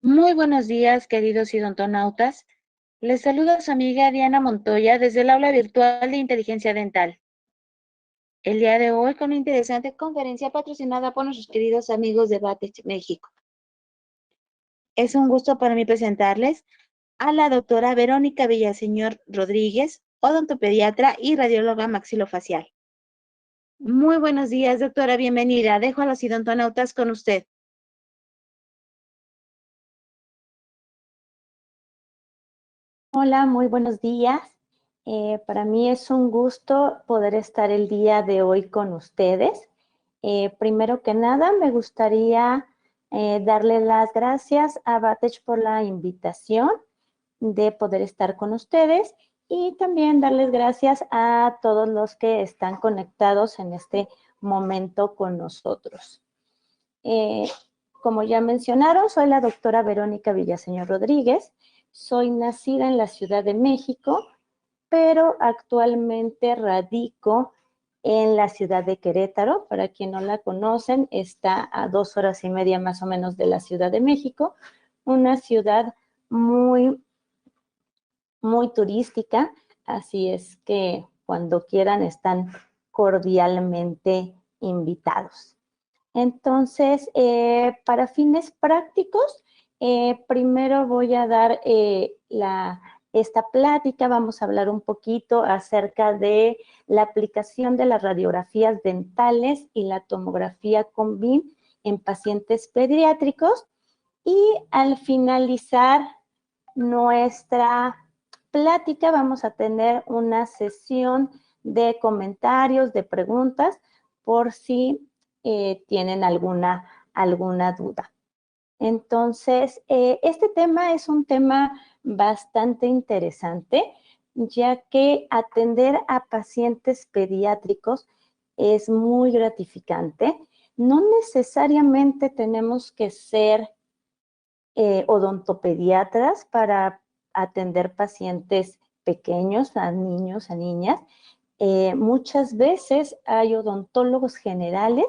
Muy buenos días, queridos odontonautas. Les saluda su amiga Diana Montoya desde el aula virtual de inteligencia dental. El día de hoy con una interesante conferencia patrocinada por nuestros queridos amigos de Batech México. Es un gusto para mí presentarles a la doctora Verónica Villaseñor Rodríguez, odontopediatra y radióloga maxilofacial. Muy buenos días, doctora, bienvenida. Dejo a los odontonautas con usted. Hola, muy buenos días. Para mí es un gusto poder estar el día de hoy con ustedes. Primero que nada, me gustaría darle las gracias a Batech por la invitación de poder estar con ustedes y también darles gracias a todos los que están conectados en este momento con nosotros. Como ya mencionaron, soy la doctora Verónica Villaseñor Rodríguez. Soy nacida en la Ciudad de México, pero actualmente radico en la ciudad de Querétaro. Para quien no la conocen, está a 2 horas y media más o menos de la Ciudad de México, una ciudad muy, muy turística, así es que cuando quieran están cordialmente invitados. Entonces, para fines prácticos, primero voy a dar esta plática, vamos a hablar un poquito acerca de la aplicación de las radiografías dentales y la tomografía con BIM en pacientes pediátricos y al finalizar nuestra plática vamos a tener una sesión de comentarios, de preguntas, por si tienen alguna duda. Entonces, este tema es un tema bastante interesante, ya que atender a pacientes pediátricos es muy gratificante. No necesariamente tenemos que ser odontopediatras para atender pacientes pequeños, a niños, a niñas. Muchas veces hay odontólogos generales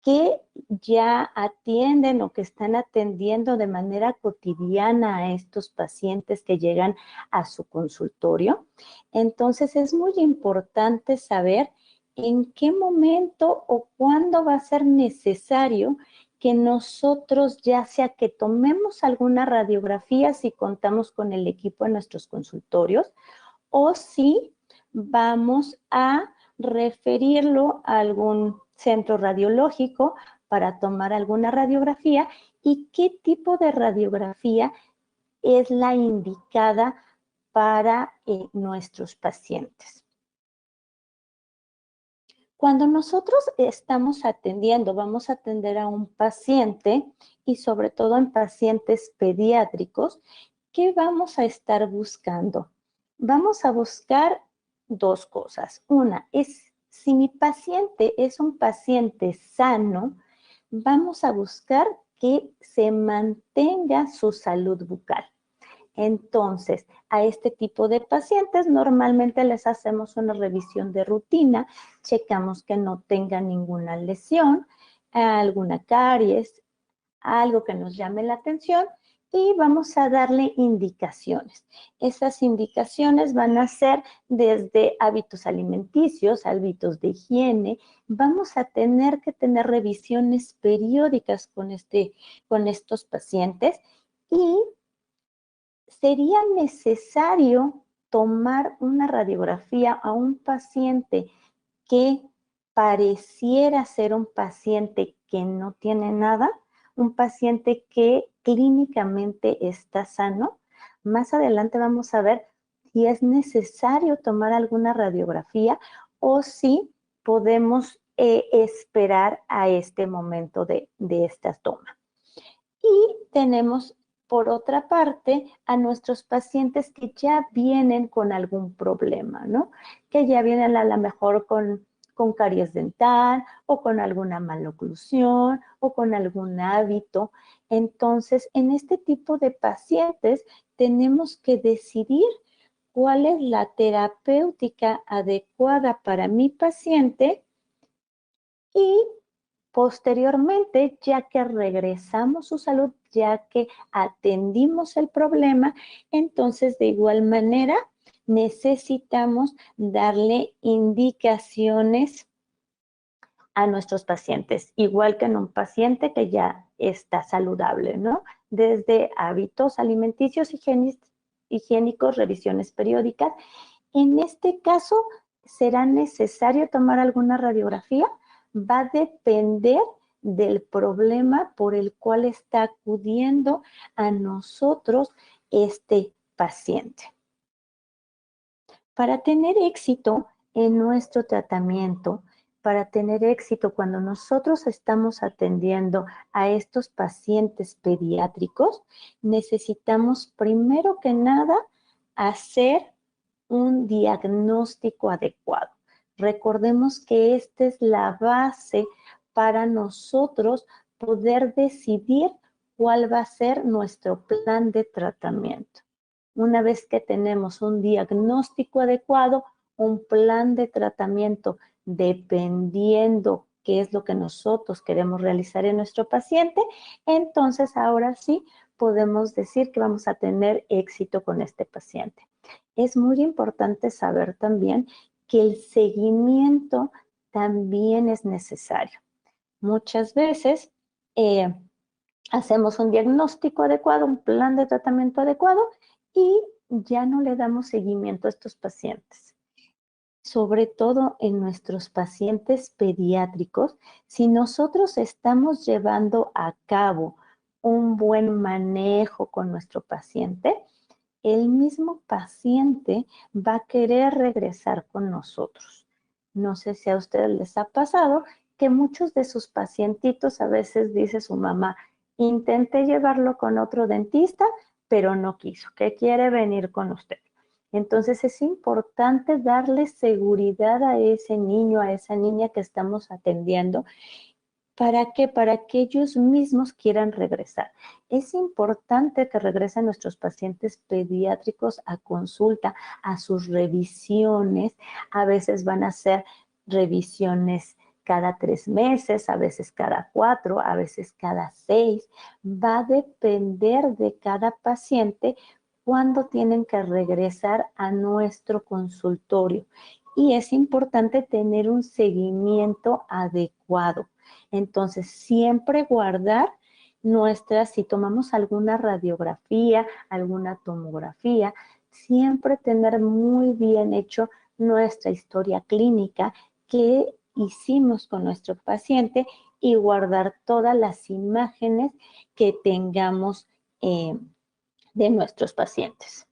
que ya atienden o que están atendiendo de manera cotidiana a estos pacientes que llegan a su consultorio. Entonces, es muy importante saber en qué momento o cuándo va a ser necesario que nosotros, ya sea que tomemos alguna radiografía si contamos con el equipo en nuestros consultorios, o si vamos a referirlo a algún centro radiológico para tomar alguna radiografía y qué tipo de radiografía es la indicada para nuestros pacientes. Cuando nosotros estamos atendiendo, vamos a atender a un paciente y sobre todo en pacientes pediátricos, ¿qué vamos a estar buscando? Vamos a buscar dos cosas. Una es, si mi paciente es un paciente sano, vamos a buscar que se mantenga su salud bucal. Entonces, a este tipo de pacientes normalmente les hacemos una revisión de rutina, checamos que no tenga ninguna lesión, alguna caries, algo que nos llame la atención y vamos a darle indicaciones. Esas indicaciones van a ser desde hábitos alimenticios, hábitos de higiene. Vamos a tener que tener revisiones periódicas con estos pacientes y sería necesario tomar una radiografía a un paciente que pareciera ser un paciente que no tiene nada, un paciente que clínicamente está sano. Más adelante vamos a ver si es necesario tomar alguna radiografía o si podemos esperar a este momento de esta toma. Y tenemos, por otra parte, a nuestros pacientes que ya vienen con algún problema, ¿no? Que ya vienen a lo mejor con caries dental o con alguna maloclusión o con algún hábito. Entonces, en este tipo de pacientes tenemos que decidir cuál es la terapéutica adecuada para mi paciente y Posteriormente, ya que regresamos su salud, ya que atendimos el problema, entonces de igual manera necesitamos darle indicaciones a nuestros pacientes, igual que en un paciente que ya está saludable, ¿no? Desde hábitos alimenticios, higiénicos, revisiones periódicas. En este caso, ¿será necesario tomar alguna radiografía? Va a depender del problema por el cual está acudiendo a nosotros este paciente. Para tener éxito en nuestro tratamiento, para tener éxito cuando nosotros estamos atendiendo a estos pacientes pediátricos, necesitamos primero que nada hacer un diagnóstico adecuado. Recordemos que esta es la base para nosotros poder decidir cuál va a ser nuestro plan de tratamiento. Una vez que tenemos un diagnóstico adecuado, un plan de tratamiento dependiendo qué es lo que nosotros queremos realizar en nuestro paciente, entonces ahora sí podemos decir que vamos a tener éxito con este paciente. Es muy importante saber también que el seguimiento también es necesario. Muchas veces hacemos un diagnóstico adecuado, un plan de tratamiento adecuado y ya no le damos seguimiento a estos pacientes. Sobre todo en nuestros pacientes pediátricos, si nosotros estamos llevando a cabo un buen manejo con nuestro paciente, el mismo paciente va a querer regresar con nosotros. No sé si a ustedes les ha pasado que muchos de sus pacientitos a veces dice su mamá, intenté llevarlo con otro dentista, pero no quiso, que quiere venir con usted. Entonces es importante darle seguridad a ese niño, a esa niña que estamos atendiendo. ¿Para qué? Para que ellos mismos quieran regresar. Es importante que regresen nuestros pacientes pediátricos a consulta, a sus revisiones. A veces van a ser revisiones cada 3 meses, a veces cada 4, a veces cada 6. Va a depender de cada paciente cuándo tienen que regresar a nuestro consultorio. Y es importante tener un seguimiento adecuado. Entonces, siempre guardar si tomamos alguna radiografía, alguna tomografía, siempre tener muy bien hecho nuestra historia clínica que hicimos con nuestro paciente y guardar todas las imágenes que tengamos de nuestros pacientes.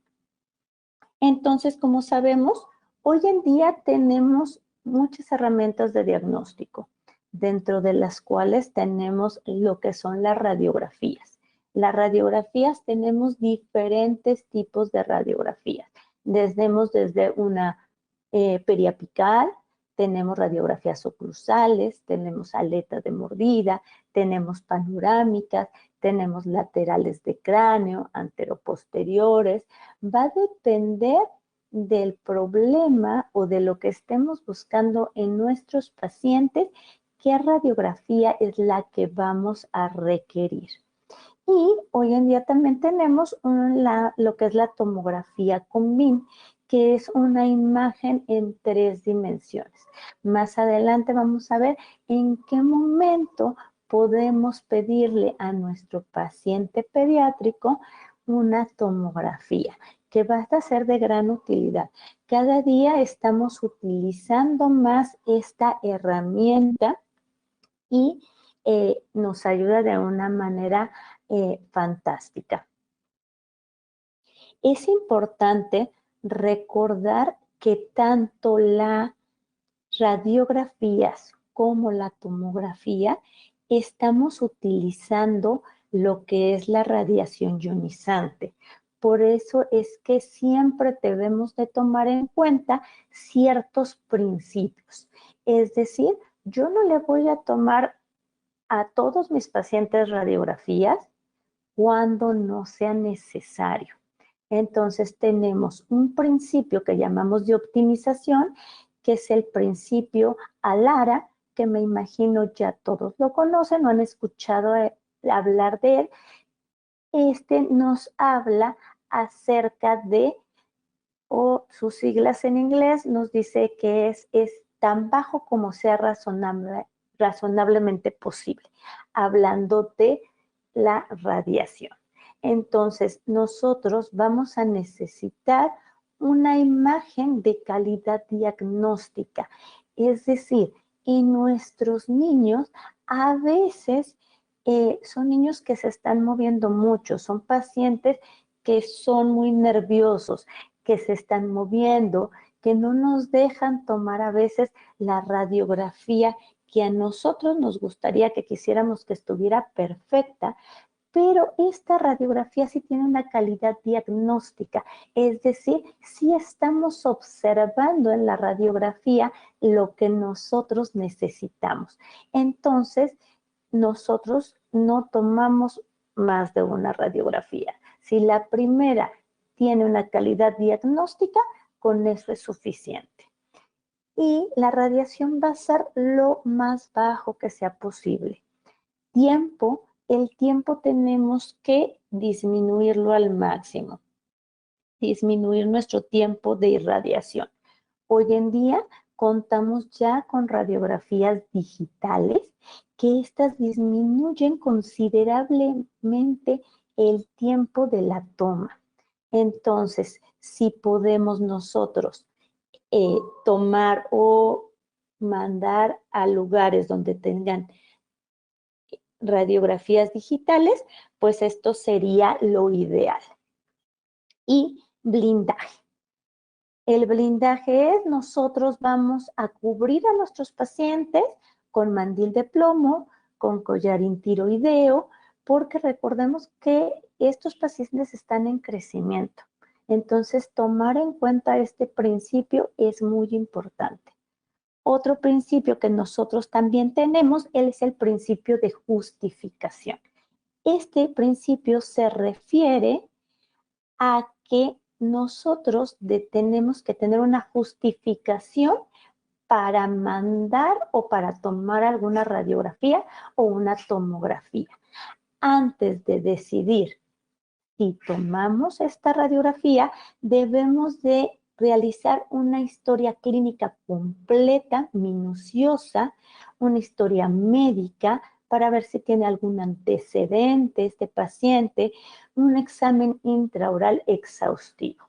Entonces, como sabemos, hoy en día tenemos muchas herramientas de diagnóstico, dentro de las cuales tenemos lo que son las radiografías. Las radiografías tenemos diferentes tipos de radiografías. Desde una periapical, tenemos radiografías oclusales, tenemos aletas de mordida, tenemos panorámicas, tenemos laterales de cráneo, anteroposteriores. Va a depender del problema o de lo que estemos buscando en nuestros pacientes, qué radiografía es la que vamos a requerir. Y hoy en día también tenemos lo que es la tomografía con BIM, que es una imagen en 3 dimensiones. Más adelante vamos a ver en qué momento podemos pedirle a nuestro paciente pediátrico una tomografía, que va a ser de gran utilidad. Cada día estamos utilizando más esta herramienta y nos ayuda de una manera fantástica. Es importante recordar que tanto las radiografías como la tomografía estamos utilizando lo que es la radiación ionizante. Por eso es que siempre debemos de tomar en cuenta ciertos principios. Es decir, yo no le voy a tomar a todos mis pacientes radiografías cuando no sea necesario. Entonces tenemos un principio que llamamos de optimización, que es el principio ALARA, que me imagino ya todos lo conocen o han escuchado hablar de él. Este nos habla acerca de, o sus siglas en inglés nos dice que es tan bajo como sea razonablemente posible, hablando de la radiación. Entonces, nosotros vamos a necesitar una imagen de calidad diagnóstica, es decir, en nuestros niños a veces son niños que se están moviendo mucho, son pacientes que son muy nerviosos, que se están moviendo, que no nos dejan tomar a veces la radiografía que a nosotros nos gustaría que quisiéramos que estuviera perfecta, pero esta radiografía sí tiene una calidad diagnóstica, es decir, sí estamos observando en la radiografía lo que nosotros necesitamos. Entonces, nosotros no tomamos más de una radiografía. Si la primera tiene una calidad diagnóstica, con eso es suficiente. Y la radiación va a ser lo más bajo que sea posible. El tiempo tenemos que disminuirlo al máximo, disminuir nuestro tiempo de irradiación. Hoy en día contamos ya con radiografías digitales que estas disminuyen considerablemente el tiempo de la toma. Entonces, si podemos nosotros tomar o mandar a lugares donde tengan radiografías digitales, pues esto sería lo ideal. Y blindaje. El blindaje es nosotros vamos a cubrir a nuestros pacientes con mandil de plomo, con collarín tiroideo, porque recordemos que estos pacientes están en crecimiento. Entonces, tomar en cuenta este principio es muy importante. Otro principio que nosotros también tenemos es el principio de justificación. Este principio se refiere a que nosotros tenemos que tener una justificación para mandar o para tomar alguna radiografía o una tomografía. Antes de decidir si tomamos esta radiografía, debemos de realizar una historia clínica completa, minuciosa, una historia médica para ver si tiene algún antecedente este paciente, un examen intraoral exhaustivo.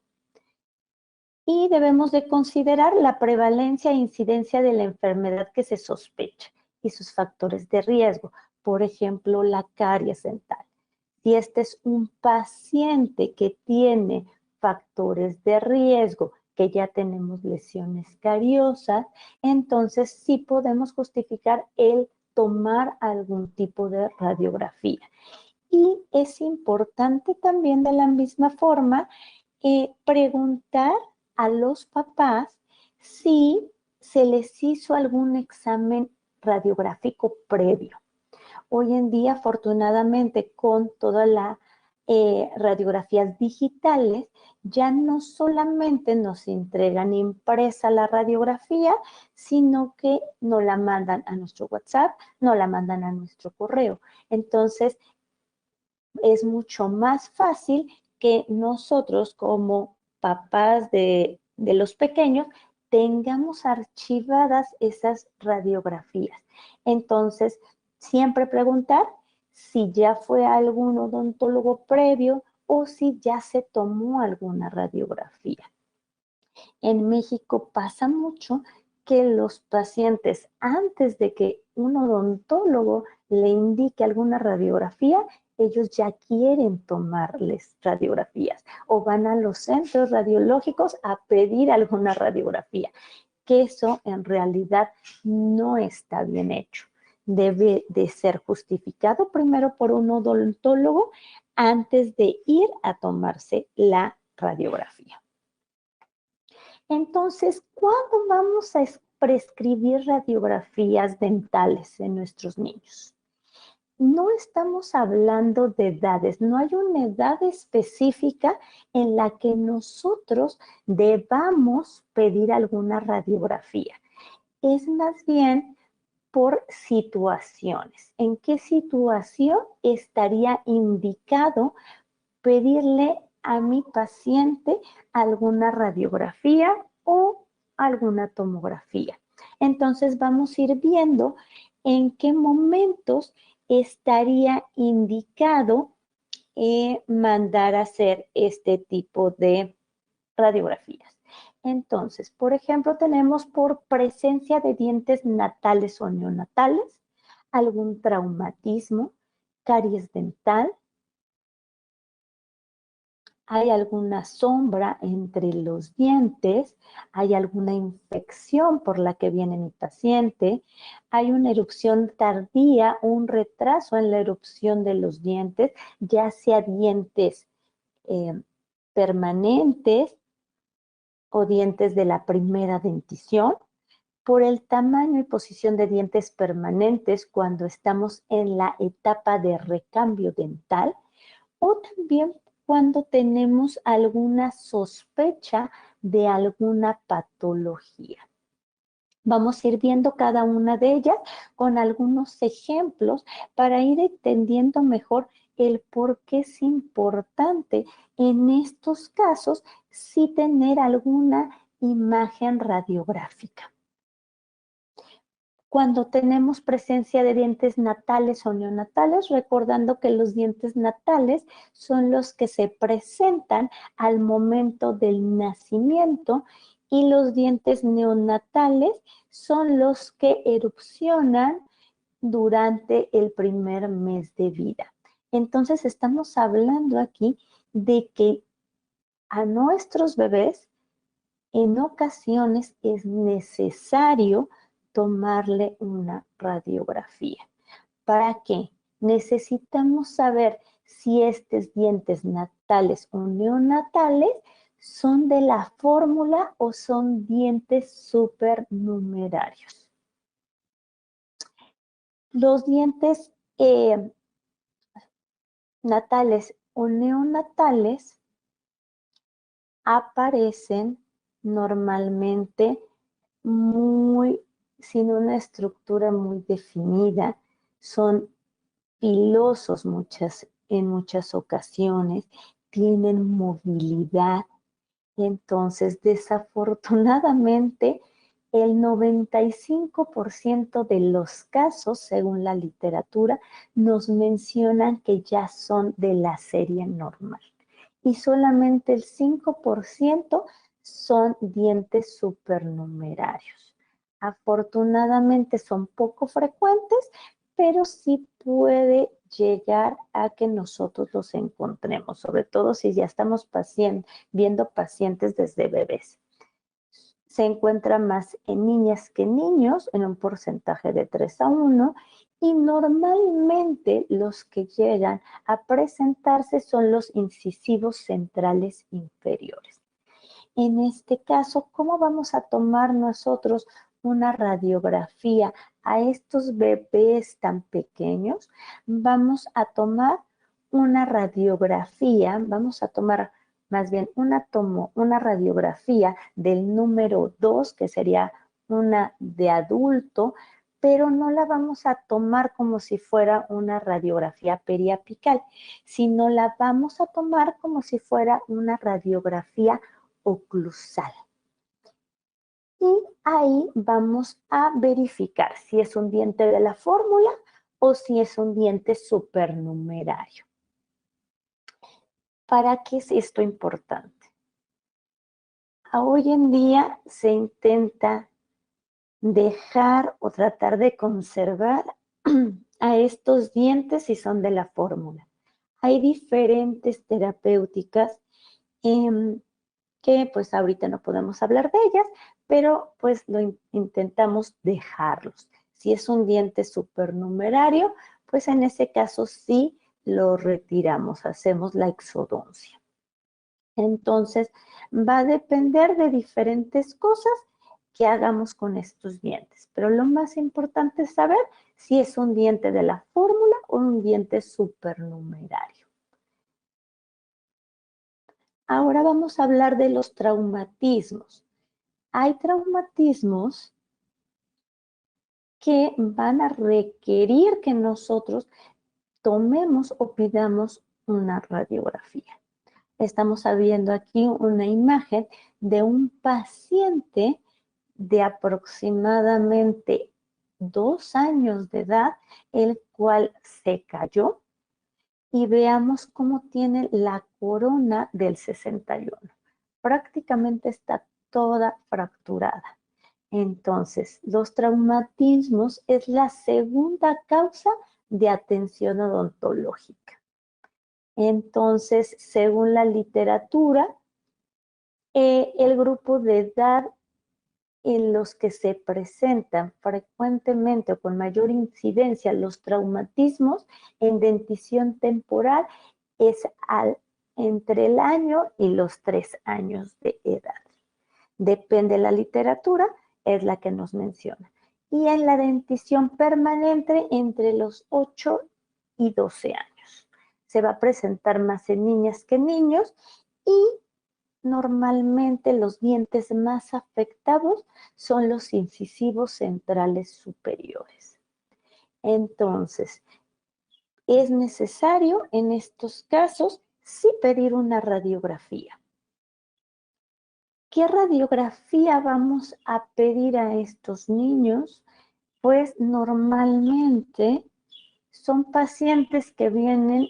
Y debemos de considerar la prevalencia e incidencia de la enfermedad que se sospecha y sus factores de riesgo, por ejemplo, la caries dental. Si este es un paciente que tiene factores de riesgo, que ya tenemos lesiones cariosas, entonces sí podemos justificar el tomar algún tipo de radiografía. Y es importante también de la misma forma preguntar a los papás si se les hizo algún examen radiográfico previo. Hoy en día, afortunadamente, con todas las radiografías digitales, ya no solamente nos entregan impresa la radiografía, sino que nos la mandan a nuestro WhatsApp, nos la mandan a nuestro correo. Entonces, es mucho más fácil que nosotros como papás de los pequeños tengamos archivadas esas radiografías. Entonces, siempre preguntar si ya fue a algún odontólogo previo o si ya se tomó alguna radiografía. En México pasa mucho que los pacientes, antes de que un odontólogo le indique alguna radiografía, ellos ya quieren tomarles radiografías o van a los centros radiológicos a pedir alguna radiografía, que eso en realidad no está bien hecho. Debe de ser justificado primero por un odontólogo antes de ir a tomarse la radiografía. Entonces, ¿cuándo vamos a prescribir radiografías dentales en nuestros niños? No estamos hablando de edades, no hay una edad específica en la que nosotros debamos pedir alguna radiografía. Es más bien por situaciones. ¿En qué situación estaría indicado pedirle a mi paciente alguna radiografía o alguna tomografía? Entonces vamos a ir viendo en qué momentos estaría indicado mandar a hacer este tipo de radiografías. Entonces, por ejemplo, tenemos por presencia de dientes natales o neonatales, algún traumatismo, caries dental, hay alguna sombra entre los dientes, hay alguna infección por la que viene mi paciente, hay una erupción tardía, un retraso en la erupción de los dientes, ya sea dientes permanentes o dientes de la primera dentición, por el tamaño y posición de dientes permanentes cuando estamos en la etapa de recambio dental, o también cuando tenemos alguna sospecha de alguna patología. Vamos a ir viendo cada una de ellas con algunos ejemplos para ir entendiendo mejor el por qué es importante en estos casos sí tener alguna imagen radiográfica. Cuando tenemos presencia de dientes natales o neonatales, recordando que los dientes natales son los que se presentan al momento del nacimiento y los dientes neonatales son los que erupcionan durante el primer mes de vida. Entonces estamos hablando aquí de que a nuestros bebés en ocasiones es necesario tomarle una radiografía. ¿Para qué? Necesitamos saber si estos dientes natales o neonatales son de la fórmula o son dientes supernumerarios. Los dientes natales o neonatales aparecen normalmente sin una estructura muy definida, son pilosos en muchas ocasiones, tienen movilidad. Entonces, desafortunadamente, el 95% de los casos, según la literatura, nos mencionan que ya son de la serie normal. Y solamente el 5% son dientes supernumerarios. Afortunadamente son poco frecuentes, pero sí puede llegar a que nosotros los encontremos, sobre todo si ya estamos viendo pacientes desde bebés. Se encuentra más en niñas que en niños, en un porcentaje de 3:1, y normalmente los que llegan a presentarse son los incisivos centrales inferiores. En este caso, ¿cómo vamos a tomar nosotros una radiografía a estos bebés tan pequeños? Vamos a tomar una radiografía, vamos a tomar más bien una radiografía del número 2, que sería una de adulto, pero no la vamos a tomar como si fuera una radiografía periapical, sino la vamos a tomar como si fuera una radiografía oclusal. Y ahí vamos a verificar si es un diente de la fórmula o si es un diente supernumerario. ¿Para qué es esto importante? Hoy en día se intenta dejar o tratar de conservar a estos dientes si son de la fórmula. Hay diferentes terapéuticas que pues ahorita no podemos hablar de ellas, pero pues intentamos dejarlos. Si es un diente supernumerario, pues en ese caso sí lo retiramos, hacemos la exodoncia. Entonces, va a depender de diferentes cosas que hagamos con estos dientes. Pero lo más importante es saber si es un diente de la fórmula o un diente supernumerario. Ahora vamos a hablar de los traumatismos. Hay traumatismos que van a requerir que nosotros tomemos o pidamos una radiografía. Estamos viendo aquí una imagen de un paciente de aproximadamente 2 años de edad, el cual se cayó, y veamos cómo tiene la corona del 61. Prácticamente está toda fracturada. Entonces, los traumatismos es la segunda causa de atención odontológica. Entonces, según la literatura, el grupo de edad en los que se presentan frecuentemente o con mayor incidencia los traumatismos en dentición temporal es entre el año y los 3 años de edad. Depende de la literatura, es la que nos menciona. Y en la dentición permanente entre los 8 y 12 años. Se va a presentar más en niñas que en niños y normalmente los dientes más afectados son los incisivos centrales superiores. Entonces, es necesario en estos casos sí pedir una radiografía. ¿Qué radiografía vamos a pedir a estos niños? Pues normalmente son pacientes que vienen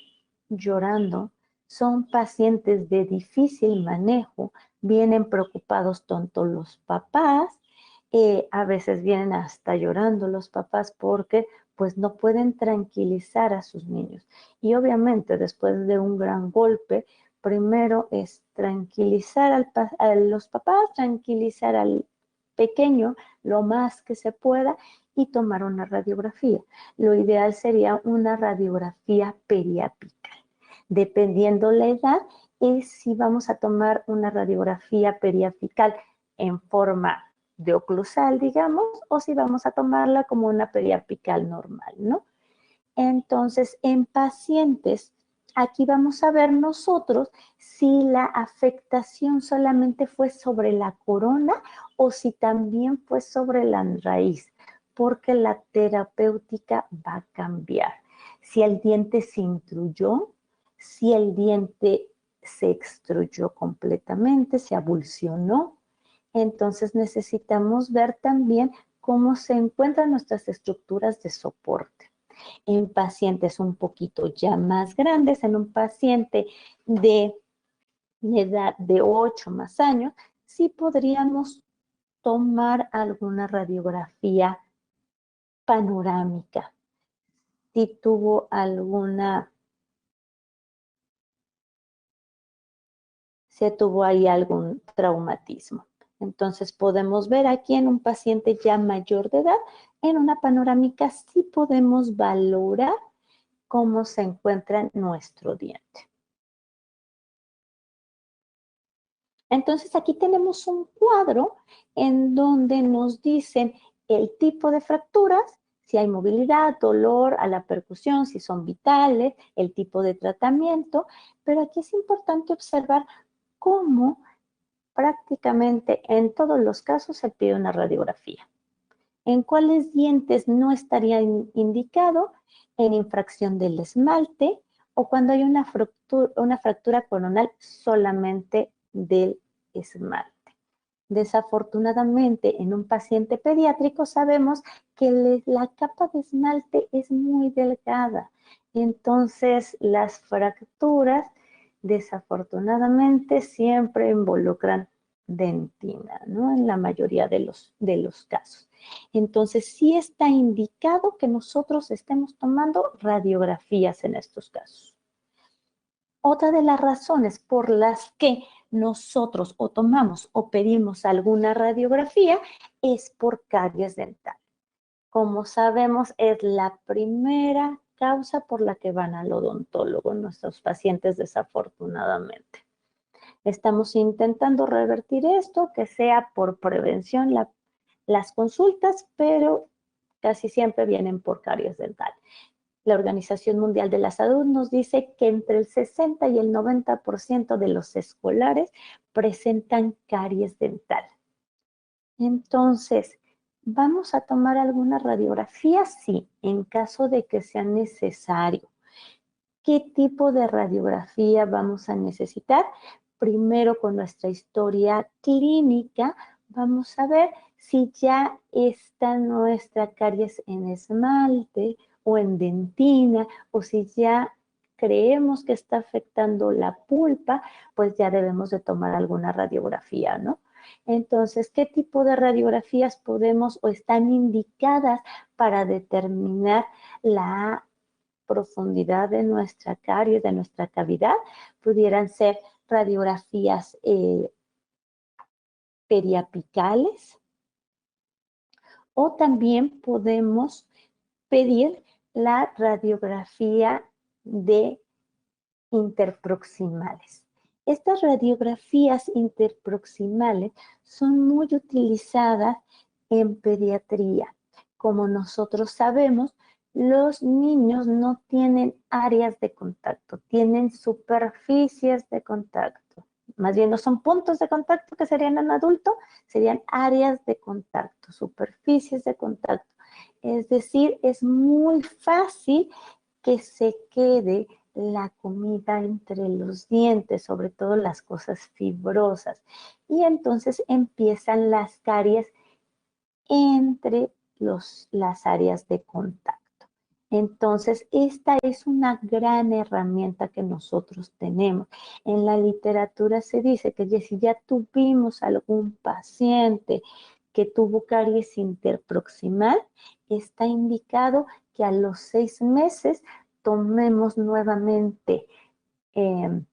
llorando, son pacientes de difícil manejo, vienen preocupados tanto los papás, a veces vienen hasta llorando los papás porque pues no pueden tranquilizar a sus niños. Y obviamente después de un gran golpe, primero es tranquilizar a los papás, tranquilizar al pequeño lo más que se pueda y tomar una radiografía. Lo ideal sería una radiografía periapical. Dependiendo la edad, es si vamos a tomar una radiografía periapical en forma de oclusal, digamos, o si vamos a tomarla como una periapical normal, ¿no? Entonces, en pacientes, aquí vamos a ver nosotros si la afectación solamente fue sobre la corona o si también fue sobre la raíz, porque la terapéutica va a cambiar. Si el diente se intruyó, si el diente se extruyó completamente, se abulsionó, entonces necesitamos ver también cómo se encuentran nuestras estructuras de soporte. En pacientes un poquito ya más grandes, en un paciente de edad de 8 más años, sí podríamos tomar alguna radiografía panorámica, si tuvo si tuvo ahí algún traumatismo. Entonces podemos ver aquí en un paciente ya mayor de edad, en una panorámica sí podemos valorar cómo se encuentra nuestro diente. Entonces aquí tenemos un cuadro en donde nos dicen el tipo de fracturas, si hay movilidad, dolor a la percusión, si son vitales, el tipo de tratamiento, pero aquí es importante observar cómo prácticamente en todos los casos se pide una radiografía. ¿En cuáles dientes no estaría indicado? En infracción del esmalte o cuando hay una fractura coronal solamente del esmalte. Desafortunadamente, en un paciente pediátrico sabemos que la capa de esmalte es muy delgada. Entonces, las fracturas, desafortunadamente, siempre involucran dentina, ¿no? En la mayoría de los casos. Entonces, sí está indicado que nosotros estemos tomando radiografías en estos casos. Otra de las razones por las que nosotros o tomamos o pedimos alguna radiografía es por caries dental. Como sabemos, es la primera causa por la que van al odontólogo nuestros pacientes, desafortunadamente. Estamos intentando revertir esto, que sea por prevención las consultas, pero casi siempre vienen por caries dental. La Organización Mundial de la Salud nos dice que entre el 60 y el 90% de los escolares presentan caries dental. Entonces, ¿Vamos a tomar alguna radiografía? Sí, en caso de que sea necesario. ¿Qué tipo de radiografía vamos a necesitar? Primero, con nuestra historia clínica, vamos a ver si ya está nuestra caries en esmalte o en dentina, o si ya creemos que está afectando la pulpa, pues ya debemos de tomar alguna radiografía, ¿no? Entonces, ¿qué tipo de radiografías podemos o están indicadas para determinar la profundidad de nuestra caries, de nuestra cavidad? Pudieran ser radiografías periapicales, o también podemos pedir la radiografía de interproximales. Estas radiografías interproximales son muy utilizadas en pediatría. Como nosotros sabemos, los niños no tienen áreas de contacto, tienen superficies de contacto. Más bien no son puntos de contacto que serían en adulto, serían áreas de contacto, superficies de contacto. Es decir, es muy fácil que se quede la comida entre los dientes, sobre todo las cosas fibrosas. Y entonces empiezan las caries entre las áreas de contacto. Entonces, esta es una gran herramienta que nosotros tenemos. En la literatura se dice que si ya tuvimos algún paciente que tuvo caries interproximal, está indicado que a los 6 meses tomemos nuevamente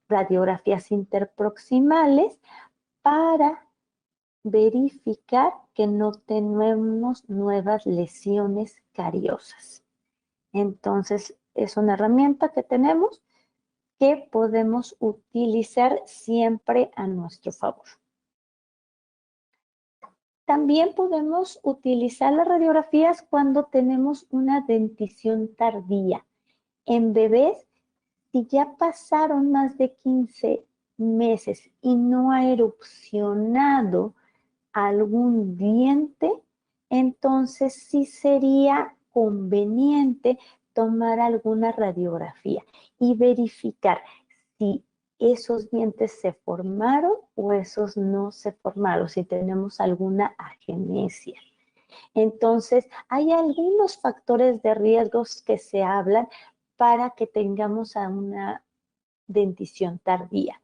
radiografías interproximales para verificar que no tenemos nuevas lesiones cariosas. Entonces, es una herramienta que tenemos que podemos utilizar siempre a nuestro favor. También podemos utilizar las radiografías cuando tenemos una dentición tardía. En bebés, si ya pasaron más de 15 meses y no ha erupcionado algún diente, entonces sí sería conveniente tomar alguna radiografía y verificar si esos dientes se formaron o esos no se formaron, si tenemos alguna agenesia. Entonces, hay algunos factores de riesgos que se hablan para que tengamos a una dentición tardía.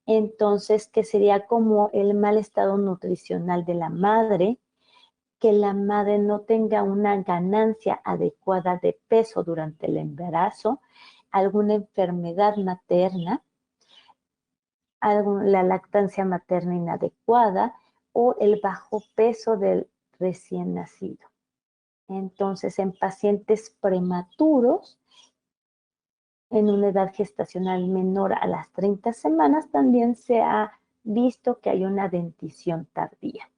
Entonces, que sería como el mal estado nutricional de la madre, que la madre no tenga una ganancia adecuada de peso durante el embarazo, alguna enfermedad materna, la lactancia materna inadecuada o el bajo peso del recién nacido. Entonces, en pacientes prematuros, en una edad gestacional menor a las 30 semanas, también se ha visto que hay una dentición tardía.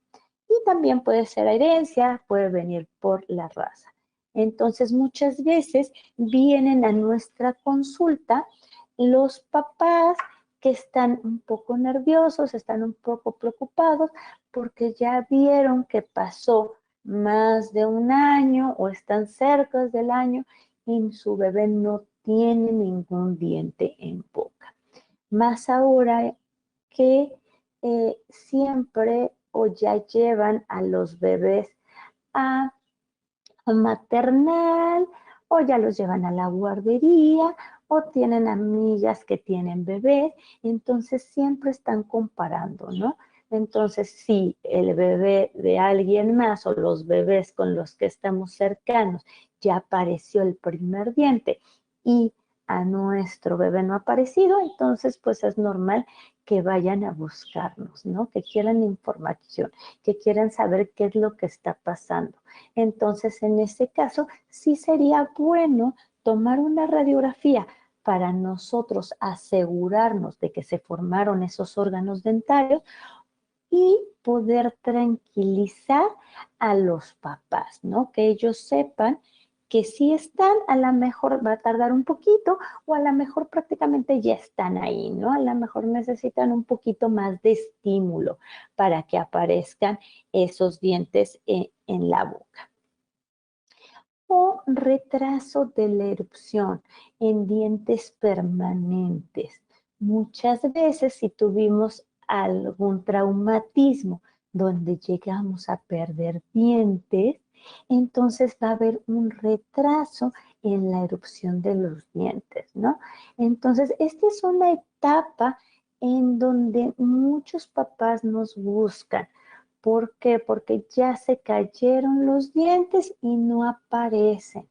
Y también puede ser herencia, puede venir por la raza. Entonces, muchas veces vienen a nuestra consulta los papás que están un poco nerviosos, están un poco preocupados porque ya vieron que pasó más de un año o están cerca del año y su bebé no tiene ningún diente en boca. Más ahora que siempre o ya llevan a los bebés a maternal, o ya los llevan a la guardería, o tienen amigas que tienen bebés, entonces siempre están comparando, ¿no? Entonces, si el bebé de alguien más o los bebés con los que estamos cercanos ya apareció el primer diente y a nuestro bebé no ha aparecido, entonces pues es normal que vayan a buscarnos, ¿no? Que quieran información, que quieran saber qué es lo que está pasando. Entonces, en ese caso, sí sería bueno tomar una radiografía para nosotros asegurarnos de que se formaron esos órganos dentarios y poder tranquilizar a los papás, ¿no? Que ellos sepan que sí están, a lo mejor va a tardar un poquito o a lo mejor prácticamente ya están ahí, ¿no? A lo mejor necesitan un poquito más de estímulo para que aparezcan esos dientes en la boca. O retraso de la erupción en dientes permanentes. Muchas veces si tuvimos algún traumatismo donde llegamos a perder dientes, entonces va a haber un retraso en la erupción de los dientes, ¿no? Entonces, esta es una etapa en donde muchos papás nos buscan. ¿Por qué? Porque ya se cayeron los dientes y no aparecen.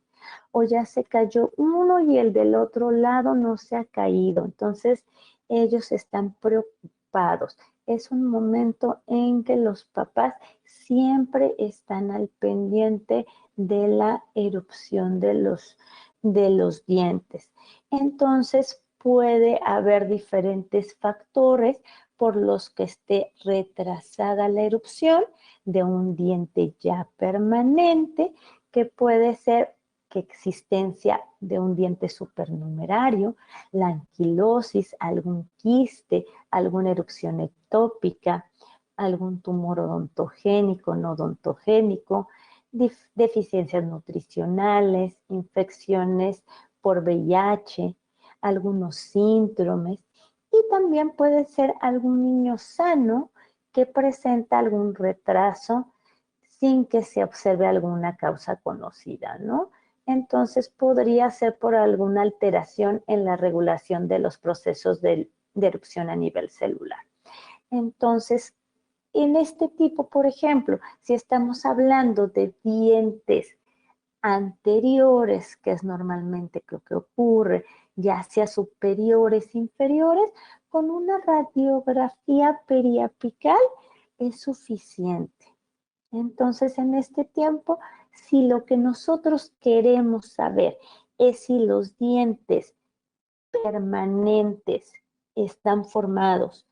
O ya se cayó uno y el del otro lado no se ha caído. Entonces, ellos están preocupados. Es un momento en que los papás siempre están al pendiente de la erupción de los dientes. Entonces, puede haber diferentes factores por los que esté retrasada la erupción de un diente ya permanente, que puede ser que existencia de un diente supernumerario, la anquilosis, algún quiste, alguna erupción ectópica, algún tumor odontogénico, no odontogénico, deficiencias nutricionales, infecciones por VIH, algunos síndromes, y también puede ser algún niño sano que presenta algún retraso sin que se observe alguna causa conocida, ¿no? Entonces podría ser por alguna alteración en la regulación de los procesos de erupción a nivel celular. Entonces, en este tipo, por ejemplo, si estamos hablando de dientes anteriores, que es normalmente lo que ocurre, ya sea superiores, inferiores, con una radiografía periapical es suficiente. Entonces, en este tiempo, si lo que nosotros queremos saber es si los dientes permanentes están formados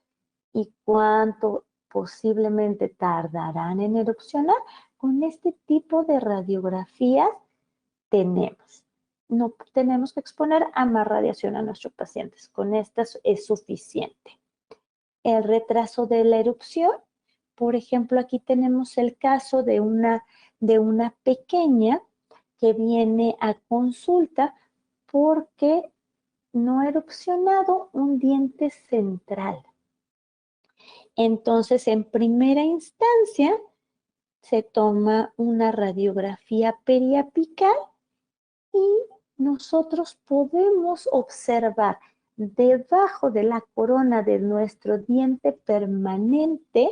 y cuánto posiblemente tardarán en erupcionar, con este tipo de radiografías tenemos. No tenemos que exponer a más radiación a nuestros pacientes. Con estas es suficiente. El retraso de la erupción, por ejemplo, aquí tenemos el caso de una pequeña que viene a consulta porque no ha erupcionado un diente central. Entonces, en primera instancia, se toma una radiografía periapical y nosotros podemos observar debajo de la corona de nuestro diente permanente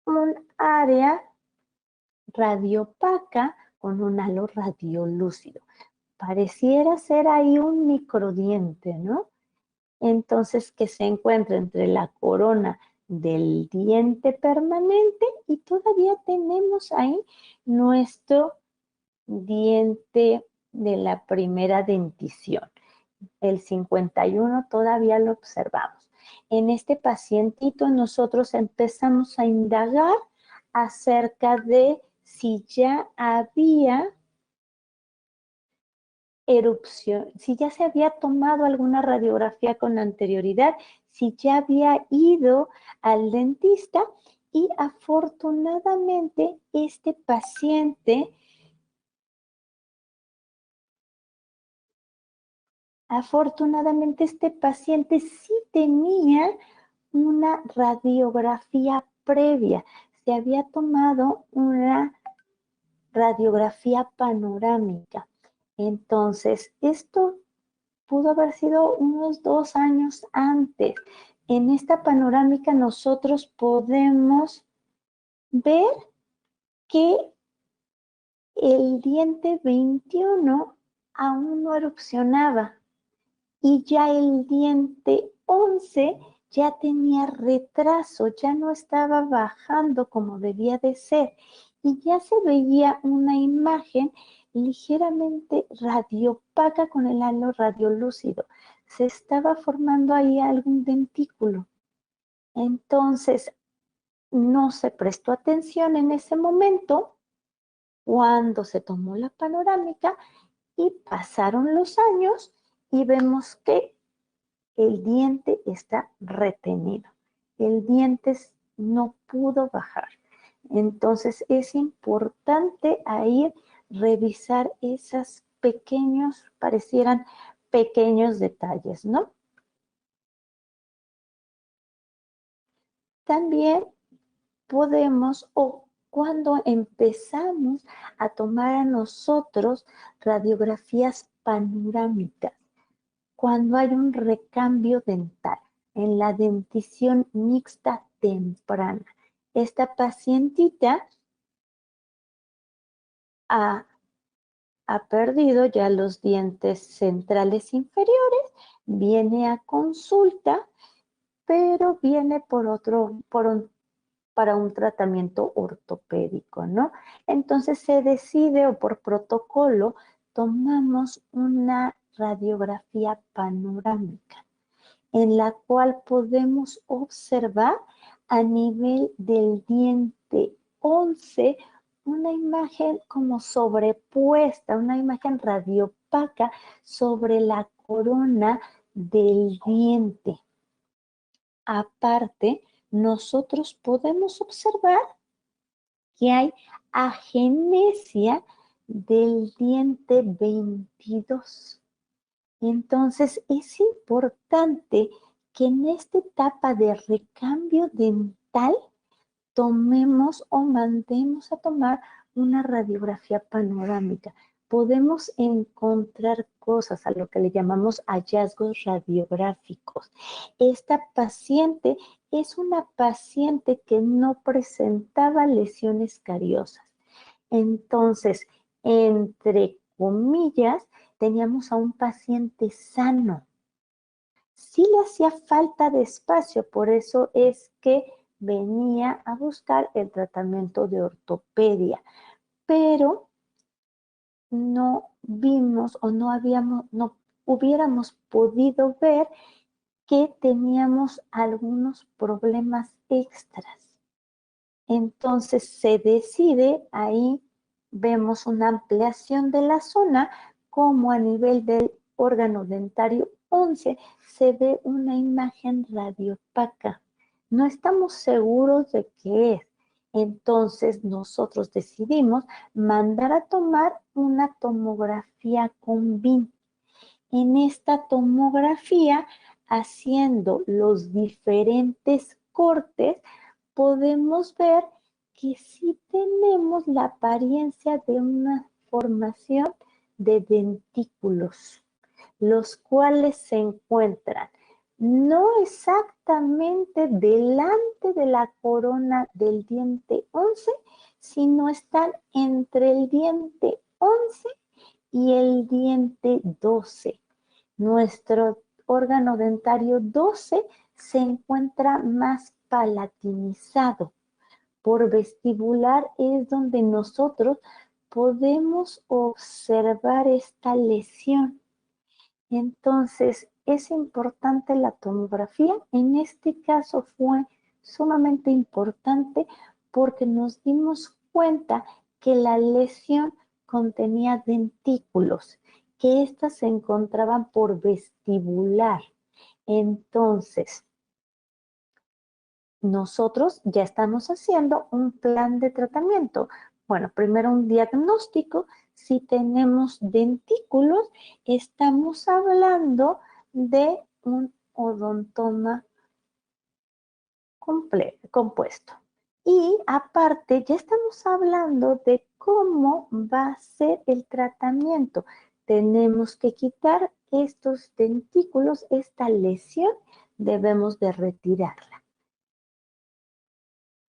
un área radiopaca con un halo radiolúcido. Pareciera ser ahí un microdiente, ¿no? Entonces, que se encuentra entre la corona del diente permanente y todavía tenemos ahí nuestro diente de la primera dentición. El 51 todavía lo observamos. En este pacientito nosotros empezamos a indagar acerca de si ya había erupción, si ya se había tomado alguna radiografía con anterioridad, si ya había ido al dentista, y afortunadamente este paciente sí tenía una radiografía previa. Se había tomado una radiografía panorámica. Entonces, esto pudo haber sido unos 2 años antes. En esta panorámica nosotros podemos ver que el diente 21 aún no erupcionaba y ya el diente 11 ya tenía retraso, ya no estaba bajando como debía de ser y ya se veía una imagen ligeramente radiopaca con el halo radiolúcido. Se estaba formando ahí algún dentículo. Entonces, no se prestó atención en ese momento cuando se tomó la panorámica y pasaron los años y vemos que el diente está retenido. El diente no pudo bajar. Entonces es importante ahí revisar esos pequeños, parecieran pequeños detalles, ¿no? También podemos, o cuando empezamos a tomar a nosotros radiografías panorámicas, cuando hay un recambio dental en la dentición mixta temprana. Esta pacientita ha perdido ya los dientes centrales inferiores, viene a consulta, pero viene para un tratamiento ortopédico, ¿no? Entonces se decide, o por protocolo, tomamos una radiografía panorámica en la cual podemos observar a nivel del diente 11 una imagen como sobrepuesta, una imagen radiopaca sobre la corona del diente. Aparte, nosotros podemos observar que hay agenesia del diente 22. Entonces, es importante que en esta etapa de recambio dental tomemos o mandemos a tomar una radiografía panorámica. Podemos encontrar cosas a lo que le llamamos hallazgos radiográficos. Esta paciente es una paciente que no presentaba lesiones cariosas. Entonces, entre comillas, teníamos a un paciente sano. Sí le hacía falta de espacio, por eso es que venía a buscar el tratamiento de ortopedia, pero no vimos o no hubiéramos podido ver que teníamos algunos problemas extras. Entonces se decide, ahí vemos una ampliación de la zona, como a nivel del órgano dentario 11 se ve una imagen radiopaca. No estamos seguros de qué es. Entonces nosotros decidimos mandar a tomar una tomografía con BIM. En esta tomografía, haciendo los diferentes cortes, podemos ver que sí tenemos la apariencia de una formación de dentículos, los cuales se encuentran no exactamente delante de la corona del diente 11, sino están entre el diente 11 y el diente 12. Nuestro órgano dentario 12 se encuentra más palatinizado. Por vestibular es donde nosotros podemos observar esta lesión. Entonces, es importante la tomografía. En este caso fue sumamente importante porque nos dimos cuenta que la lesión contenía dentículos, que éstas se encontraban por vestibular. Entonces, nosotros ya estamos haciendo un plan de tratamiento. Bueno, primero un diagnóstico. Si tenemos dentículos, estamos hablando de un odontoma compuesto. Y aparte, ya estamos hablando de cómo va a ser el tratamiento. Tenemos que quitar estos dentículos, esta lesión, debemos de retirarla.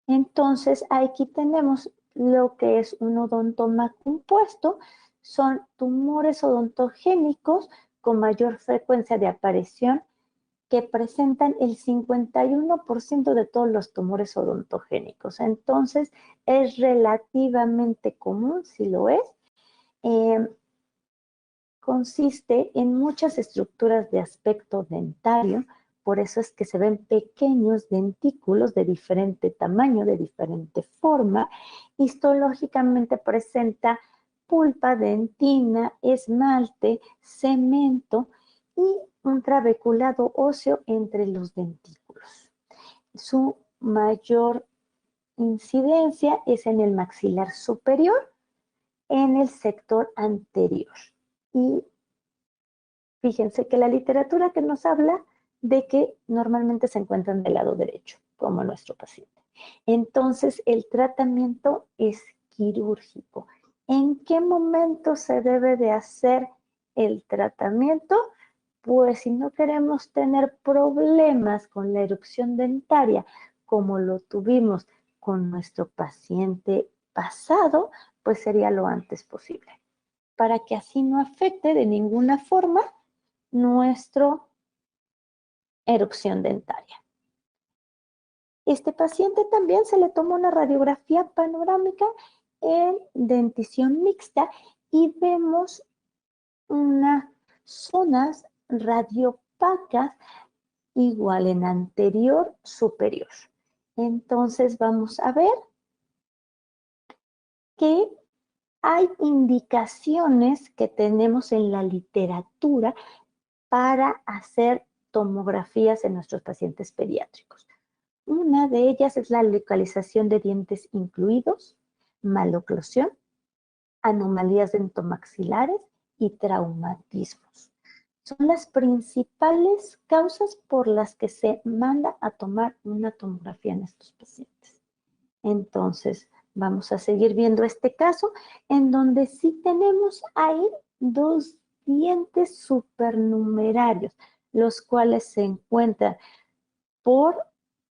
Entonces, aquí tenemos lo que es un odontoma compuesto. Son tumores odontogénicos con mayor frecuencia de aparición que presentan el 51% de todos los tumores odontogénicos. Entonces, es relativamente común, si lo es. Consiste en muchas estructuras de aspecto dentario. Por eso es que se ven pequeños dentículos de diferente tamaño, de diferente forma. Histológicamente presenta pulpa, dentina, esmalte, cemento y un trabeculado óseo entre los dentículos. Su mayor incidencia es en el maxilar superior, en el sector anterior. Y fíjense que la literatura que nos habla de que normalmente se encuentran del lado derecho, como nuestro paciente. Entonces, el tratamiento es quirúrgico. ¿En qué momento se debe de hacer el tratamiento? Pues si no queremos tener problemas con la erupción dentaria, como lo tuvimos con nuestro paciente pasado, pues sería lo antes posible, para que así no afecte de ninguna forma nuestra erupción dentaria. Este paciente también se le tomó una radiografía panorámica en dentición mixta y vemos unas zonas radiopacas igual en anterior superior. Entonces vamos a ver que hay indicaciones que tenemos en la literatura para hacer tomografías en nuestros pacientes pediátricos. Una de ellas es la localización de dientes incluidos, maloclusión, anomalías dentomaxilares y traumatismos. Son las principales causas por las que se manda a tomar una tomografía en estos pacientes. Entonces, vamos a seguir viendo este caso en donde sí tenemos ahí dos dientes supernumerarios, los cuales se encuentran por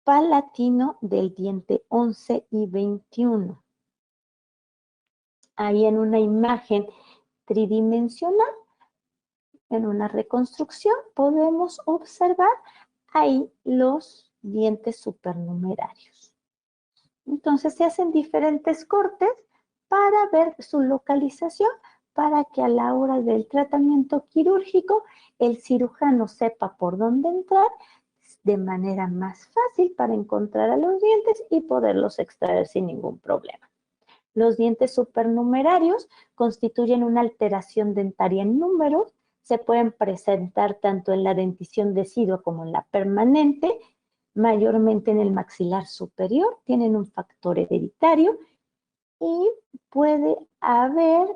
palatino del diente 11 y 21. Ahí en una imagen tridimensional, en una reconstrucción, podemos observar ahí los dientes supernumerarios. Entonces se hacen diferentes cortes para ver su localización, para que a la hora del tratamiento quirúrgico el cirujano sepa por dónde entrar de manera más fácil para encontrar a los dientes y poderlos extraer sin ningún problema. Los dientes supernumerarios constituyen una alteración dentaria en números, se pueden presentar tanto en la dentición decidua como en la permanente, mayormente en el maxilar superior, tienen un factor hereditario y puede haber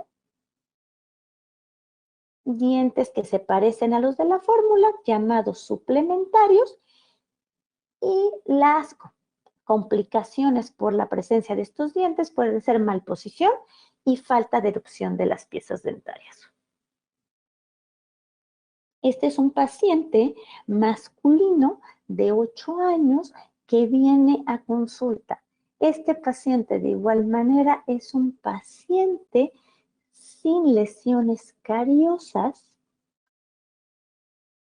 dientes que se parecen a los de la fórmula, llamados suplementarios, y las complicaciones por la presencia de estos dientes pueden ser malposición y falta de erupción de las piezas dentarias. Este es un paciente masculino de 8 años que viene a consulta. Este paciente de igual manera es un paciente sin lesiones cariosas,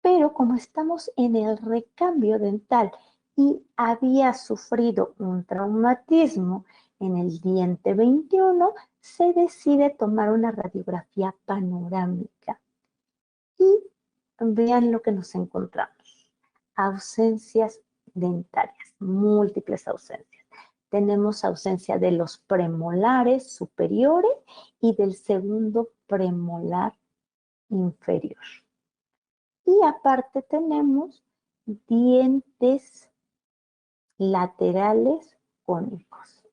pero como estamos en el recambio dental y había sufrido un traumatismo en el diente 21, se decide tomar una radiografía panorámica. Y vean lo que nos encontramos. Ausencias dentarias, múltiples ausencias. Tenemos ausencia de los premolares superiores y del segundo premolar inferior. Y aparte tenemos dientes laterales cónicos.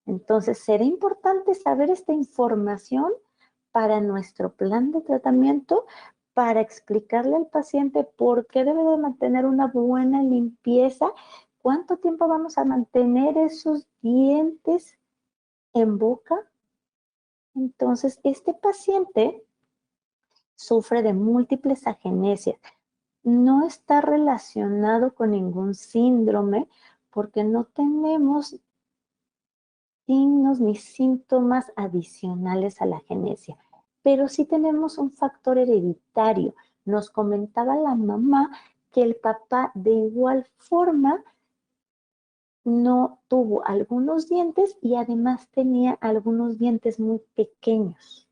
Entonces, será importante saber esta información para nuestro plan de tratamiento, para explicarle al paciente por qué debe de mantener una buena limpieza, cuánto tiempo vamos a mantener esos dientes en boca. Entonces, este paciente sufre de múltiples agenesias. No está relacionado con ningún síndrome porque no tenemos signos ni síntomas adicionales a la agenesia, pero sí tenemos un factor hereditario. Nos comentaba la mamá que el papá de igual forma no tuvo algunos dientes y además tenía algunos dientes muy pequeños.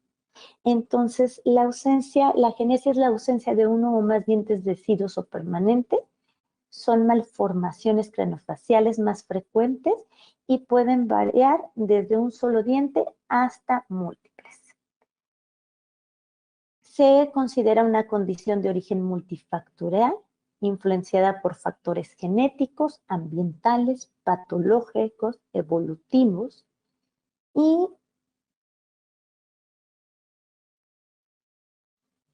Entonces, la agenesia es la ausencia de uno o más dientes deciduos o permanentes Son malformaciones craneofaciales más frecuentes y pueden variar desde un solo diente hasta múltiples. Se considera una condición de origen multifactorial, influenciada por factores genéticos, ambientales, patológicos, evolutivos y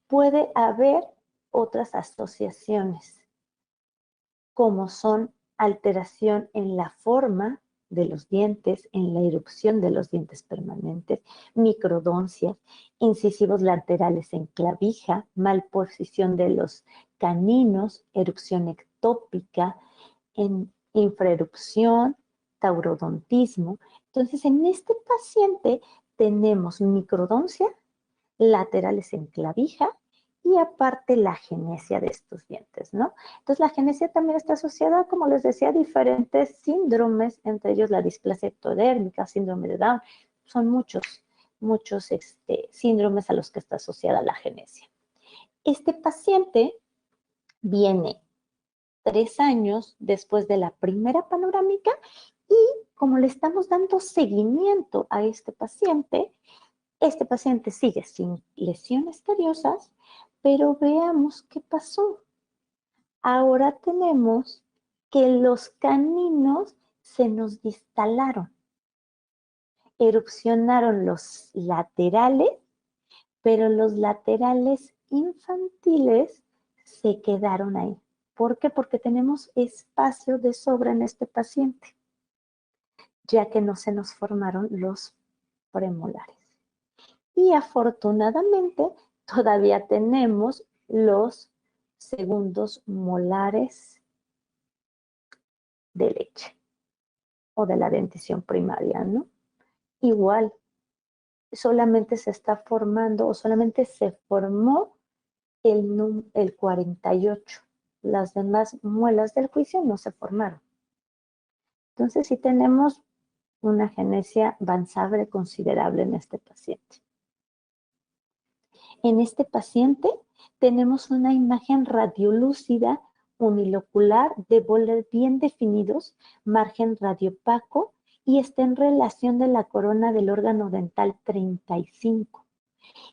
puede haber otras asociaciones, como son alteración en la forma de los dientes, en la erupción de los dientes permanentes, microdoncias, incisivos laterales en clavija, malposición de los caninos, erupción ectópica, en infraerupción, taurodontismo. Entonces, en este paciente tenemos microdoncia, laterales en clavija y aparte la agenesia de estos dientes, ¿no? Entonces, la agenesia también está asociada, como les decía, a diferentes síndromes, entre ellos la displasia ectodérmica, síndrome de Down. Son muchos síndromes a los que está asociada la agenesia. Este paciente viene 3 años después de la primera panorámica y como le estamos dando seguimiento a este paciente sigue sin lesiones cariosas, pero veamos qué pasó. Ahora tenemos que los caninos se nos distalaron, erupcionaron los laterales, pero los laterales infantiles se quedaron ahí. ¿Por qué? Porque tenemos espacio de sobra en este paciente, ya que no se nos formaron los premolares. Y afortunadamente todavía tenemos los segundos molares de leche o de la dentición primaria, ¿no? Igual, solamente se está formando o solamente se formó el 48. Las demás muelas del juicio no se formaron. Entonces sí tenemos una agenesia avanzable considerable en este paciente. En este paciente tenemos una imagen radiolúcida unilocular de boles bien definidos, margen radiopaco y está en relación de la corona del órgano dental 35.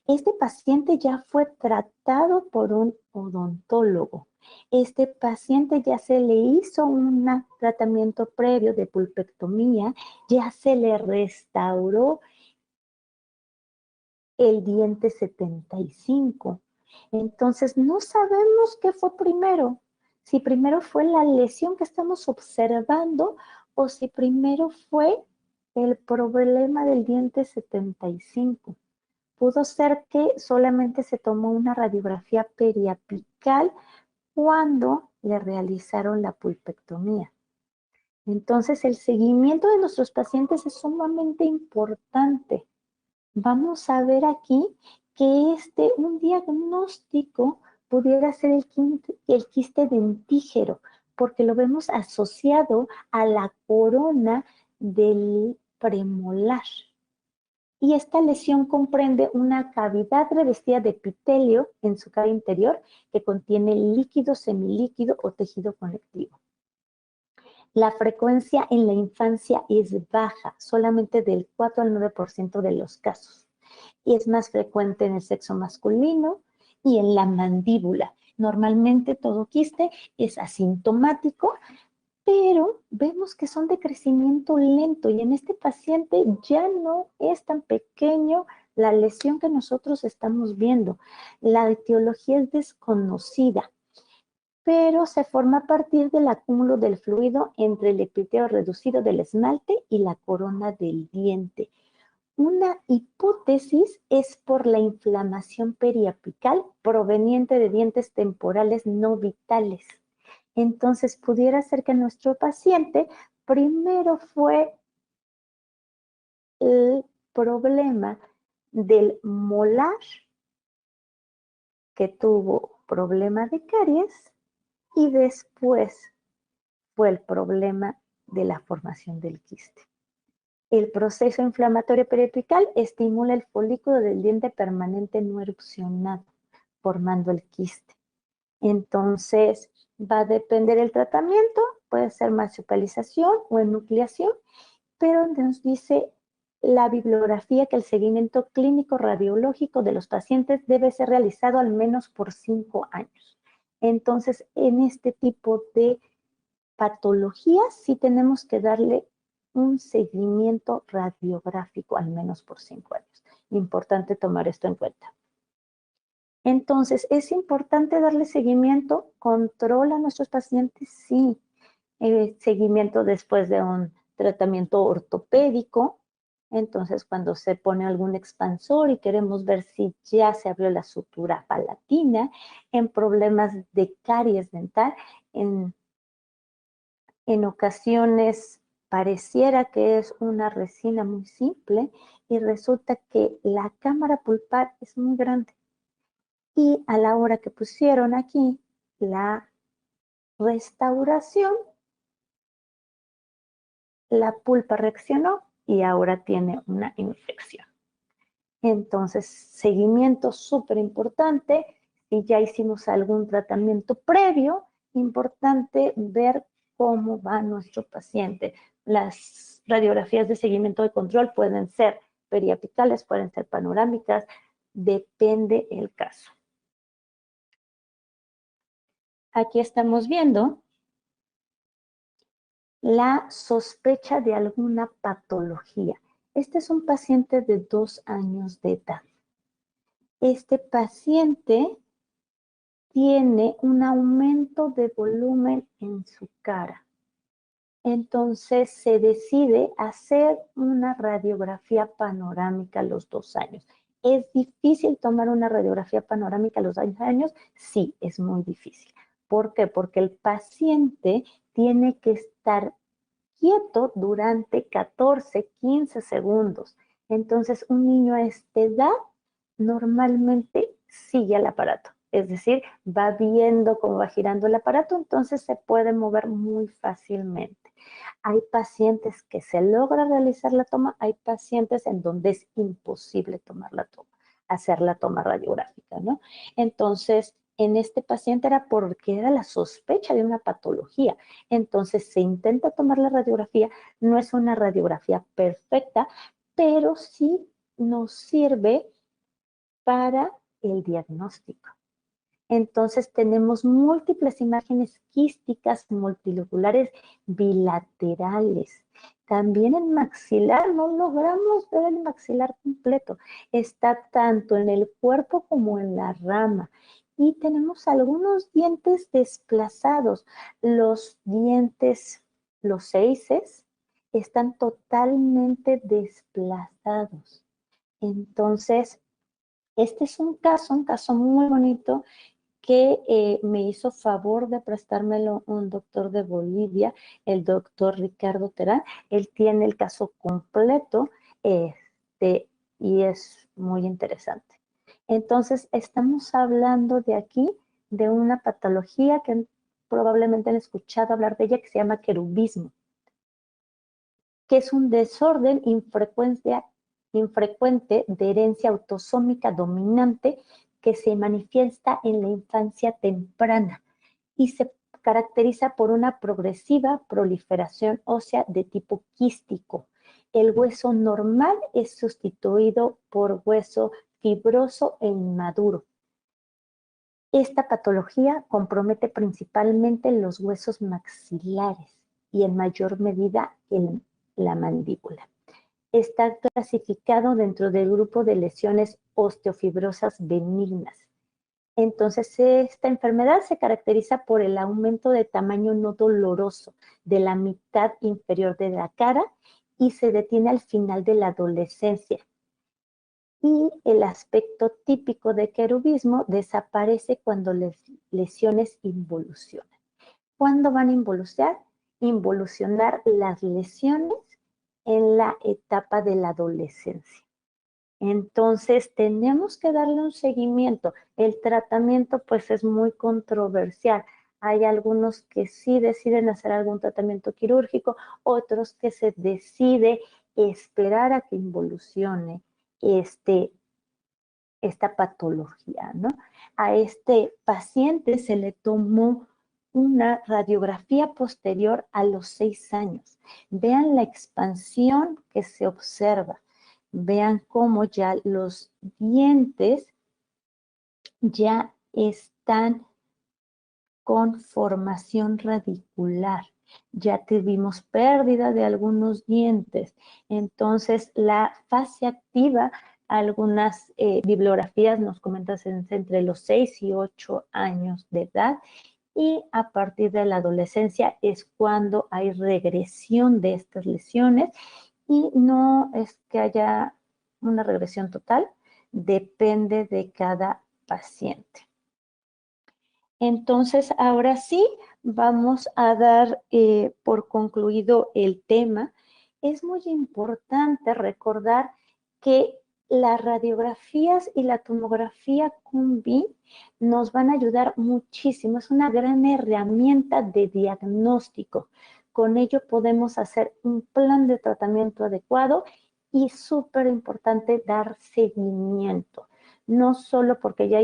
Este paciente ya fue tratado por un odontólogo. Este paciente ya se le hizo un tratamiento previo de pulpectomía, ya se le restauró el diente 75. Entonces, no sabemos qué fue primero. Si primero fue la lesión que estamos observando o si primero fue el problema del diente 75. Pudo ser que solamente se tomó una radiografía periapical cuando le realizaron la pulpectomía. Entonces, el seguimiento de nuestros pacientes es sumamente importante. Vamos a ver aquí que un diagnóstico pudiera ser el quiste dentígero, porque lo vemos asociado a la corona del premolar. Y esta lesión comprende una cavidad revestida de epitelio en su cara interior que contiene líquido, semilíquido o tejido conectivo. La frecuencia en la infancia es baja, solamente del 4 al 9% de los casos. Y es más frecuente en el sexo masculino y en la mandíbula. Normalmente todo quiste es asintomático, pero vemos que son de crecimiento lento y en este paciente ya no es tan pequeño la lesión que nosotros estamos viendo. La etiología es desconocida, pero se forma a partir del acúmulo del fluido entre el epitelio reducido del esmalte y la corona del diente. Una hipótesis es por la inflamación periapical proveniente de dientes temporales no vitales. Entonces, pudiera ser que nuestro paciente primero fue el problema del molar que tuvo problema de caries y después fue el problema de la formación del quiste. El proceso inflamatorio periapical estimula el folículo del diente permanente no erupcionado, formando el quiste. Entonces, Va a depender el tratamiento, puede ser marsupialización o enucleación, pero nos dice la bibliografía que el seguimiento clínico radiológico de los pacientes debe ser realizado al menos por 5 años. Entonces, en este tipo de patologías sí tenemos que darle un seguimiento radiográfico al menos por 5 años. Importante tomar esto en cuenta. Entonces, ¿es importante darle seguimiento? ¿Controla a nuestros pacientes? Sí. Seguimiento después de un tratamiento ortopédico. Entonces, cuando se pone algún expansor y queremos ver si ya se abrió la sutura palatina, en problemas de caries dental, en ocasiones pareciera que es una resina muy simple y resulta que la cámara pulpar es muy grande. Y a la hora que pusieron aquí la restauración, la pulpa reaccionó y ahora tiene una infección. Entonces, seguimiento súper importante. Si ya hicimos algún tratamiento previo, importante ver cómo va nuestro paciente. Las radiografías de seguimiento de control pueden ser periapicales, pueden ser panorámicas, depende el caso. Aquí estamos viendo la sospecha de alguna patología. Este es un paciente de 2 años de edad. Este paciente tiene un aumento de volumen en su cara. Entonces se decide hacer una radiografía panorámica a los 2 años. ¿Es difícil tomar una radiografía panorámica a los 2 años? Sí, es muy difícil. ¿Por qué? Porque el paciente tiene que estar quieto durante 14, 15 segundos. Entonces, un niño a esta edad normalmente sigue al aparato. Es decir, va viendo cómo va girando el aparato, entonces se puede mover muy fácilmente. Hay pacientes que se logra realizar la toma, hay pacientes en donde es imposible tomar la toma, hacer la toma radiográfica, ¿no? Entonces, en este paciente era porque era la sospecha de una patología. Entonces se intenta tomar la radiografía, no es una radiografía perfecta, pero sí nos sirve para el diagnóstico. Entonces tenemos múltiples imágenes quísticas multiloculares bilaterales. También el maxilar, no logramos ver el maxilar completo. Está tanto en el cuerpo como en la rama. Y tenemos algunos dientes desplazados. Los dientes, los seises, están totalmente desplazados. Entonces, este es un caso muy bonito que me hizo favor de prestármelo un doctor de Bolivia, el doctor Ricardo Terán. Él tiene el caso completo y es muy interesante. Entonces, estamos hablando de aquí de una patología que probablemente han escuchado hablar de ella, que se llama querubismo, que es un desorden infrecuente de herencia autosómica dominante que se manifiesta en la infancia temprana y se caracteriza por una progresiva proliferación ósea de tipo quístico. El hueso normal es sustituido por hueso fibroso e inmaduro. Esta patología compromete principalmente los huesos maxilares y en mayor medida la mandíbula. Está clasificado dentro del grupo de lesiones osteofibrosas benignas. Entonces, esta enfermedad se caracteriza por el aumento de tamaño no doloroso de la mitad inferior de la cara y se detiene al final de la adolescencia. Y el aspecto típico de querubismo desaparece cuando las lesiones involucionan. ¿Cuándo van a involucionar? Involucionar las lesiones en la etapa de la adolescencia. Entonces, tenemos que darle un seguimiento. El tratamiento, pues, es muy controversial. Hay algunos que sí deciden hacer algún tratamiento quirúrgico, otros que se decide esperar a que involucione esta patología, ¿no? A este paciente se le tomó una radiografía posterior a los 6 años. Vean la expansión que se observa. Vean cómo ya los dientes ya están con formación radicular. Ya tuvimos pérdida de algunos dientes. Entonces, la fase activa, algunas bibliografías nos comentan entre los 6 y 8 años de edad, y a partir de la adolescencia es cuando hay regresión de estas lesiones, y no es que haya una regresión total, depende de cada paciente. Entonces, ahora sí, vamos a dar por concluido el tema. Es muy importante recordar que las radiografías y la tomografía Cunbi nos van a ayudar muchísimo. Es una gran herramienta de diagnóstico. Con ello podemos hacer un plan de tratamiento adecuado y súper importante dar seguimiento. No solo porque ya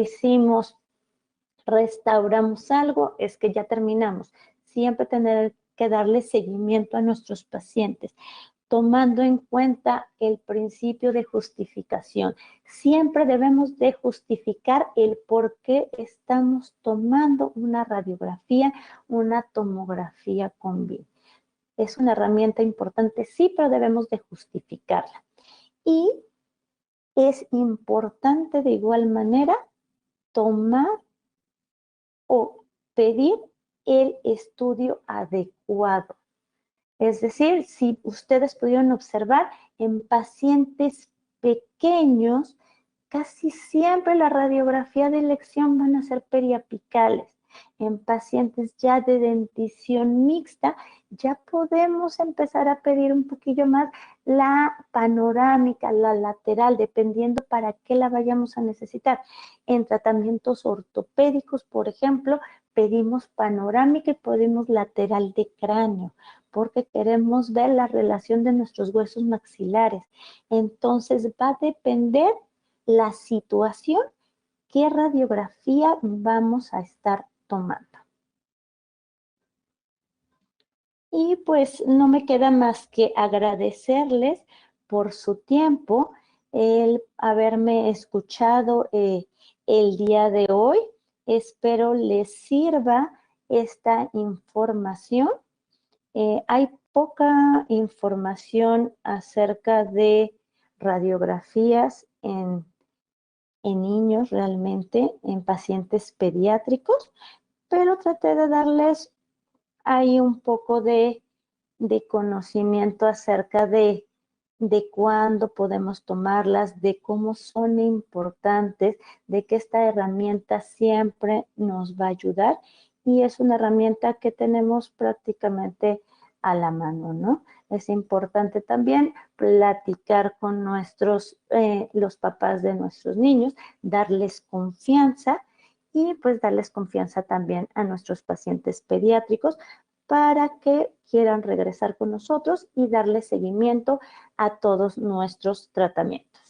restauramos algo, es que ya terminamos. Siempre tener que darle seguimiento a nuestros pacientes, tomando en cuenta el principio de justificación. Siempre debemos de justificar el por qué estamos tomando una radiografía, una tomografía Cunbi. Es una herramienta importante, sí, pero debemos de justificarla. Y es importante de igual manera tomar o pedir el estudio adecuado. Es decir, si ustedes pudieron observar, en pacientes pequeños, casi siempre la radiografía de elección van a ser periapicales. En pacientes ya de dentición mixta, ya podemos empezar a pedir un poquillo más la panorámica, la lateral, dependiendo para qué la vayamos a necesitar. En tratamientos ortopédicos, por ejemplo, pedimos panorámica y pedimos lateral de cráneo, porque queremos ver la relación de nuestros huesos maxilares. Entonces va a depender la situación, qué radiografía vamos a estar tomando. Y pues no me queda más que agradecerles por su tiempo, el haberme escuchado el día de hoy. Espero les sirva esta información. Hay poca información acerca de radiografías en niños realmente, en pacientes pediátricos, pero traté de darles ahí un poco de conocimiento acerca de cuándo podemos tomarlas, de cómo son importantes, de que esta herramienta siempre nos va a ayudar, y es una herramienta que tenemos prácticamente a la mano, ¿no? Es importante también platicar con los papás de nuestros niños, darles confianza, y pues darles confianza también a nuestros pacientes pediátricos para que quieran regresar con nosotros y darle seguimiento a todos nuestros tratamientos.